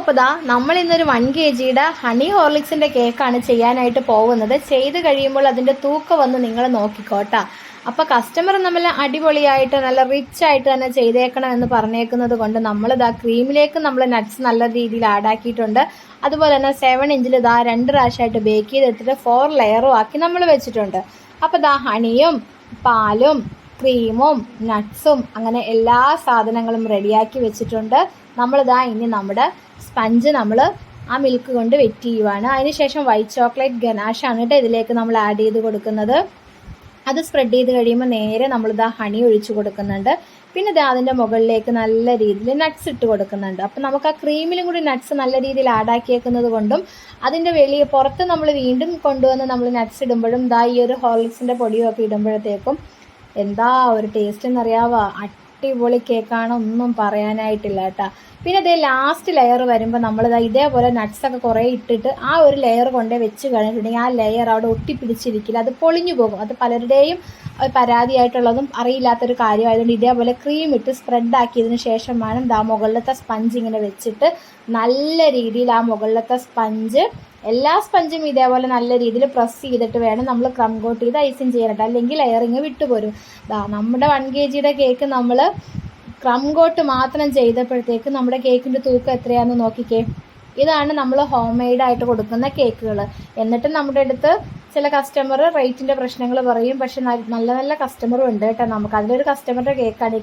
അപ്പോൾ നമ്മൾ ഇന്നൊരു 1 kg ഹണി ഹോർലിക്സിൻ്റെ കേക്കാണ് ചെയ്യാനായിട്ട് പോകുന്നത്. ചെയ്ത് കഴിയുമ്പോൾ അതിൻ്റെ തൂക്കം വന്ന് നിങ്ങൾ നോക്കിക്കോട്ടാ. അപ്പോൾ കസ്റ്റമർ നമ്മൾ അടിപൊളിയായിട്ട് നല്ല റിച്ച് ആയിട്ട് തന്നെ ചെയ്തേക്കണം എന്ന് പറഞ്ഞേക്കുന്നത് കൊണ്ട് ക്രീമിലേക്ക് നമ്മൾ നട്ട്സ് നല്ല രീതിയിൽ ആഡാക്കിയിട്ടുണ്ട്. അതുപോലെ തന്നെ 7 ഇഞ്ചിൽ 2 പ്രാവശ്യമായിട്ട് ബേക്ക് ചെയ്തെടുത്തിട്ട് 4 ലെയറും ആക്കി നമ്മൾ വെച്ചിട്ടുണ്ട്. അപ്പോൾ ഹണിയും പാലും ക്രീമും നട്ട്സും അങ്ങനെ എല്ലാ സാധനങ്ങളും റെഡിയാക്കി വെച്ചിട്ടുണ്ട്. ഇനി നമ്മുടെ സ്പഞ്ച് നമ്മൾ ആ മിൽക്ക് കൊണ്ട് വെറ്റ് ചെയ്യുവാണ്. അതിനുശേഷം വൈറ്റ് ചോക്ലേറ്റ് ഗനാഷാണ് കേട്ടോ ഇതിലേക്ക് നമ്മൾ ആഡ് ചെയ്ത് കൊടുക്കുന്നത്. അത് സ്പ്രെഡ് ചെയ്ത് കഴിയുമ്പോൾ നേരെ നമ്മൾ ഹണി ഒഴിച്ച് കൊടുക്കുന്നുണ്ട്. പിന്നെ അതിൻ്റെ മുകളിലേക്ക് നല്ല രീതിയിൽ നട്ട്സ് ഇട്ട് കൊടുക്കുന്നുണ്ട്. അപ്പം നമുക്ക് ആ ക്രീമിലും കൂടി നട്ട്സ് നല്ല രീതിയിൽ ആഡാക്കിയേക്കുന്നത് കൊണ്ടും അതിൻ്റെ പുറത്ത് നമ്മൾ വീണ്ടും കൊണ്ടുവന്ന് നമ്മൾ നട്ട്സ് ഇടുമ്പോഴും ഈ ഒരു ഹോർലിക്സിൻ്റെ പൊടിയും ഒക്കെ ഇടുമ്പോഴത്തേക്കും എന്താ ഒരു ടേസ്റ്റ് എന്നറിയാവോ? അടിപൊളി കേക്കാണ്, ഒന്നും പറയാനായിട്ടില്ല കേട്ടോ. പിന്നെ ലാസ്റ്റ് ലെയർ വരുമ്പോൾ നമ്മൾ ഇതേപോലെ നട്ട്സൊക്കെ കുറേ ഇട്ടിട്ട് ആ ഒരു ലെയർ കൊണ്ടേ വെച്ച് കഴിഞ്ഞിട്ടുണ്ടെങ്കിൽ ആ ലെയർ അവിടെ ഒട്ടിപ്പിടിച്ചിരിക്കില്ല, അത് പൊളിഞ്ഞു പോകും. അത് പലരുടെയും പരാതിയായിട്ടുള്ളതും അറിയില്ലാത്തൊരു കാര്യമായതുകൊണ്ട് ഇതേപോലെ ക്രീം ഇട്ട് സ്പ്രെഡാക്കിയതിന് ശേഷം വേണം മുകളിലത്തെ സ്പഞ്ച് ഇങ്ങനെ വെച്ചിട്ട് നല്ല രീതിയിൽ ആ മുകളിലത്തെ സ്പഞ്ച് എല്ലാ സ്പഞ്ചും ഇതേപോലെ നല്ല രീതിയിൽ പ്രസ് ചെയ്തിട്ട് വേണം നമ്മൾ ക്രം കോട്ട് ചെയ്ത് ഐസിങ് ചെയ്യാനായിട്ട്, അല്ലെങ്കിൽ ലെയറിങ് വിട്ടുപോരും. നമ്മുടെ 1 kg കേക്ക് നമ്മൾ ക്രം കോട്ട് മാത്രം ചെയ്തപ്പോഴത്തേക്ക് നമ്മുടെ കേക്കിൻ്റെ തൂക്കം എത്രയാണെന്ന് നോക്കിക്കേ. ഇതാണ് നമ്മൾ ഹോം മെയ്ഡായിട്ട് കൊടുക്കുന്ന കേക്കുകൾ. എന്നിട്ട് നമ്മുടെ അടുത്ത് ചില കസ്റ്റമർ റേറ്റിൻ്റെ പ്രശ്നങ്ങൾ പറയും. പക്ഷെ നല്ല നല്ല കസ്റ്റമറും ഉണ്ട് കേട്ടോ. നമുക്ക് അതിലൊരു കസ്റ്റമറുടെ കേക്കാണ് ഈ